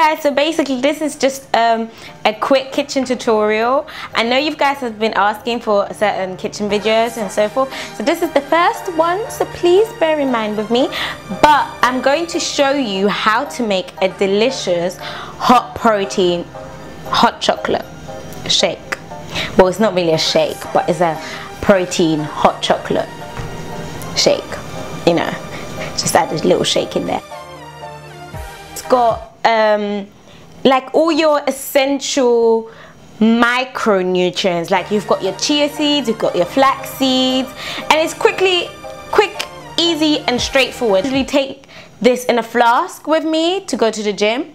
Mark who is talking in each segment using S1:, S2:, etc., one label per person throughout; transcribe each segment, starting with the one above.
S1: guys, so basically this is just a quick kitchen tutorial. I know you guys have been asking for certain kitchen videos and so forth, so this is the first one, so please bear in mind with me. But I'm going to show you how to make a delicious hot protein hot chocolate shake. Well, it's not really a shake, but it's a protein hot chocolate shake, you know, just add a little shake in there. It's got like all your essential micronutrients, like you've got your chia seeds, you've got your flax seeds, and it's quick, easy and straightforward. I usually take this in a flask with me to go to the gym,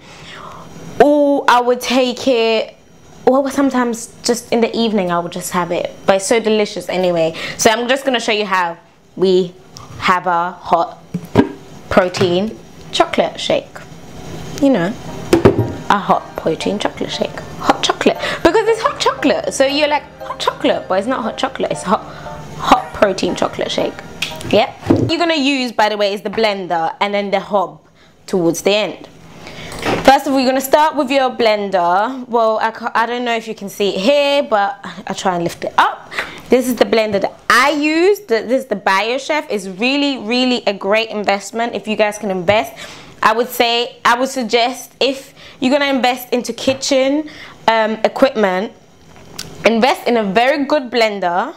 S1: or I would take it, or sometimes just in the evening I would just have it, but it's so delicious anyway. So I'm just going to show you how we have our hot protein chocolate shake. You know, a hot protein chocolate shake. Hot chocolate, because it's hot chocolate, so you're like, hot chocolate, but it's not hot chocolate, it's hot protein chocolate shake. Yep. You're gonna use, by the way, is the blender and then the hob towards the end. First of all, you're gonna start with your blender. Well, I don't know if you can see it here, but I'll try and lift it up. This is the blender that I use. This is the BioChef. It's really a great investment if you guys can invest. I would suggest, if you're gonna invest into kitchen equipment, invest in a very good blender.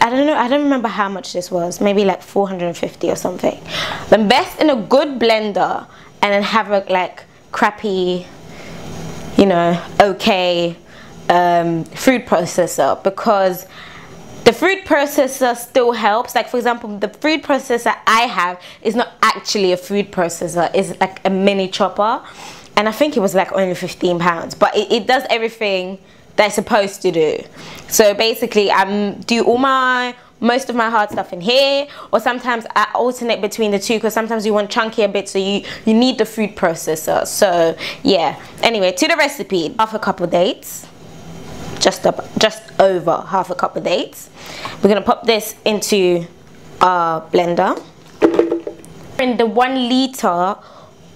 S1: I don't know, I don't remember how much this was, maybe like 450 or something. Invest in a good blender and then have a like crappy, you know, okay food processor, because the food processor still helps. Like for example, the food processor I have is not actually a food processor, it's like a mini chopper, and I think it was like only £15, but it does everything that it's supposed to do. So basically I do most of my hard stuff in here, or sometimes I alternate between the two, because sometimes you want chunkier bits, so you need the food processor. So yeah, anyway, to the recipe. Half a cup of dates, just over half a cup of dates. We're gonna pop this into our blender. In the 1 liter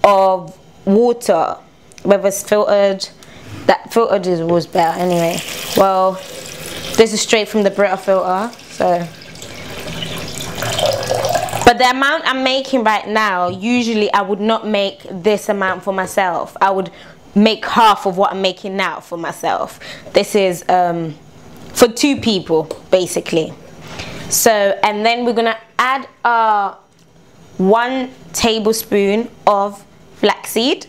S1: of water, whether it's filtered, that filtered was better anyway. Well, this is straight from the Brita filter, so. But the amount I'm making right now, usually I would not make this amount for myself. I would make half of what I'm making now for myself. This is for 2 people basically. So, and then we're gonna add 1 tablespoon of flaxseed,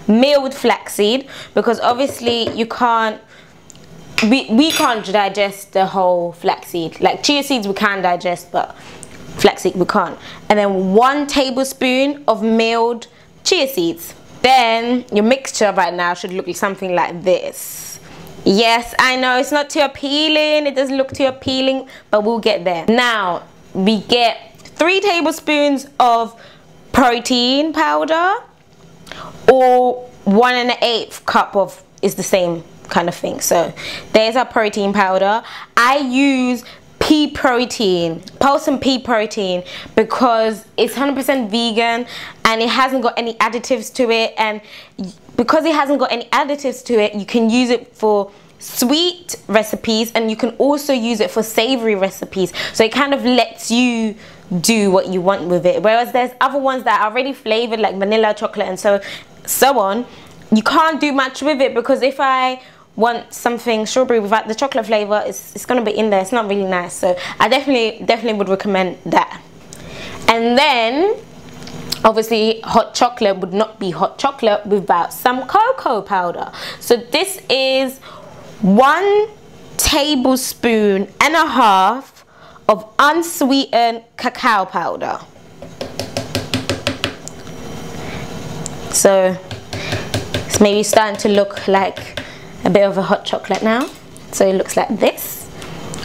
S1: milled flaxseed, because obviously you can't, we can't digest the whole flaxseed. Like chia seeds we can digest, but flaxseed we can't. And then 1 tablespoon of milled chia seeds. Then your mixture right now should look like something like this. Yes, I know it's not too appealing, it doesn't look too appealing, but we'll get there. Now we get 3 tablespoons of protein powder, or 1 1/8 cup of, is the same kind of thing. So there's our protein powder. I use pea protein, Pulse pea protein, because it's 100% vegan and it hasn't got any additives to it, and because it hasn't got any additives to it, you can use it for sweet recipes and you can also use it for savory recipes, so it kind of lets you do what you want with it. Whereas there's other ones that are already flavored, like vanilla, chocolate, and so on. You can't do much with it, because if I want something strawberry without the chocolate flavor, it's gonna be in there, it's not really nice. So I definitely would recommend that. And then obviously hot chocolate would not be hot chocolate without some cocoa powder. So this is 1.5 tablespoons of unsweetened cacao powder. So it's maybe starting to look like a bit of a hot chocolate now. So it looks like this.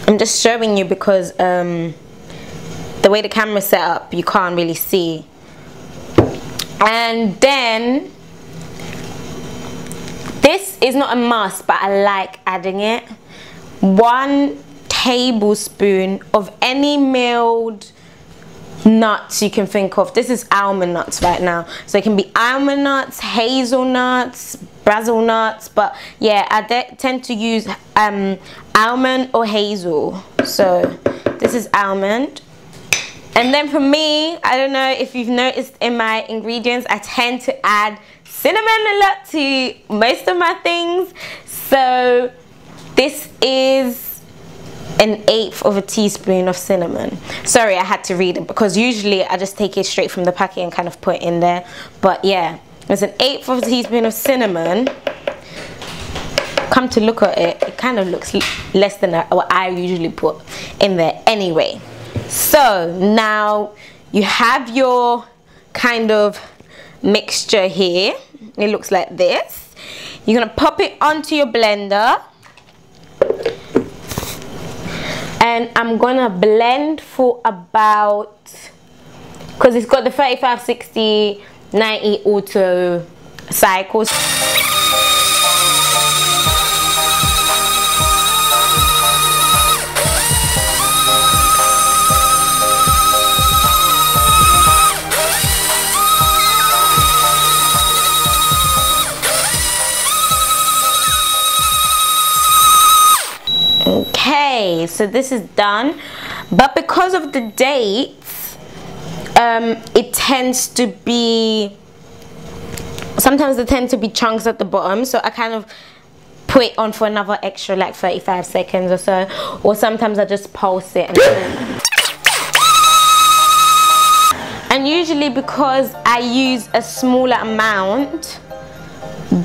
S1: I'm just showing you because the way the camera's set up, you can't really see. And then this is not a must, but I like adding it. 1 tablespoon of any milled nuts you can think of. This is almond nuts right now, so it can be almond nuts, hazelnuts, Brazil nuts, but yeah, I tend to use almond or hazel. So this is almond. And then for me, I don't know if you've noticed in my ingredients, I tend to add cinnamon a lot to most of my things. So this is 1/8 of a teaspoon of cinnamon. Sorry, I had to read it because usually I just take it straight from the packet and kind of put it in there. But yeah, it's 1/8 of a teaspoon of cinnamon. Come to look at it, it kind of looks less than what I usually put in there anyway. So now you have your kind of mixture here. It looks like this. You're gonna pop it onto your blender, and I'm gonna blend for about, because it's got the 35, 60, 90 auto cycles. Okay, so this is done, but because of the dates, it tends to be, sometimes there tend to be chunks at the bottom, so I kind of put it on for another extra like 35 seconds or so, or sometimes I just pulse it. And usually because I use a smaller amount,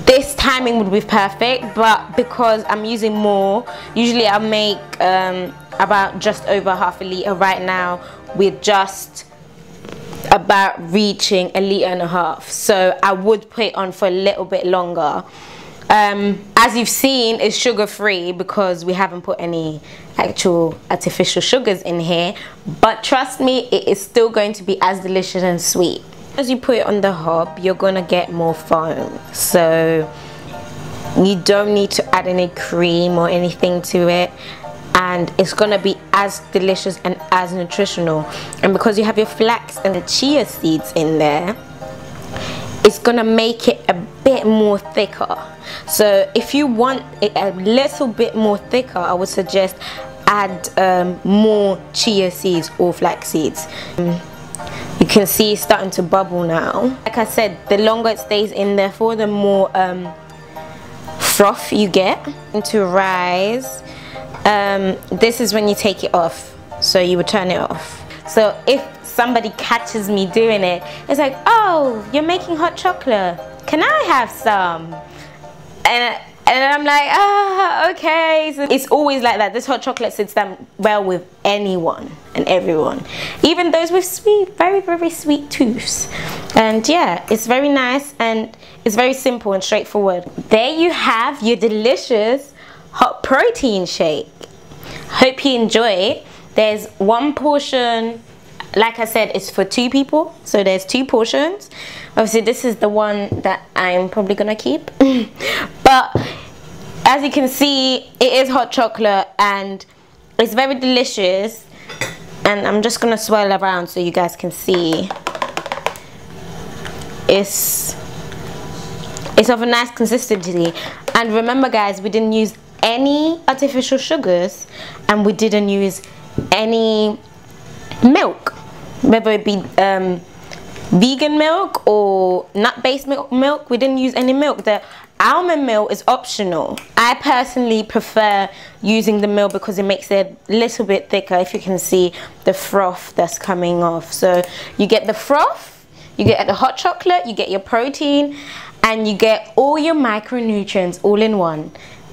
S1: this timing would be perfect, but because I'm using more, usually I make about just over half a litre. Right now we're just about reaching 1.5 litres, so I would put it on for a little bit longer. As you've seen, it's sugar free because we haven't put any actual artificial sugars in here, but trust me, it is still going to be as delicious and sweet. As you put it on the hob, you're gonna get more foam, so you don't need to add any cream or anything to it, and it's gonna be as delicious and as nutritional. And because you have your flax and the chia seeds in there, it's gonna make it a bit more thicker. So if you want it a little bit more thicker, I would suggest add more chia seeds or flax seeds. You can see it's starting to bubble now. Like I said, the longer it stays in there for, the more froth you get into rise. This is when you take it off, so you would turn it off. So if somebody catches me doing it, it's like, oh, you're making hot chocolate, can I have some? And I'm like, ah, okay. So it's always like that. This hot chocolate sits down well with anyone and everyone, even those with sweet, very, very sweet tooths. And yeah, it's very nice and it's very simple and straightforward. There you have your delicious hot protein shake. Hope you enjoy it. There's one portion, like I said, it's for 2 people, so there's 2 portions. Obviously this is the one that I'm probably gonna keep. But as you can see, it is hot chocolate and it's very delicious. And I'm just gonna swirl around so you guys can see. It's of a nice consistency. And remember guys, we didn't use any artificial sugars and we didn't use any milk, whether it be vegan milk or nut-based milk. We didn't use any milk. The almond milk is optional. I personally prefer using the milk because it makes it a little bit thicker. If you can see the froth that's coming off, so you get the froth, you get the hot chocolate, you get your protein, and you get all your micronutrients all in one,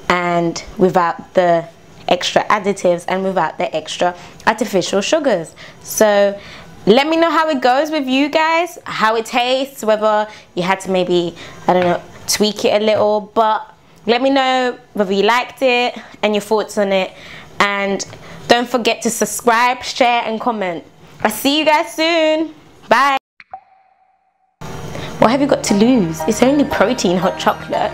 S1: and without the extra additives and without the extra artificial sugars. So let me know how it goes with you guys, how it tastes, whether you had to maybe, I don't know, tweak it a little, but let me know whether you liked it and your thoughts on it. And don't forget to subscribe, share and comment. I'll see you guys soon. Bye. What have you got to lose? It's only protein hot chocolate.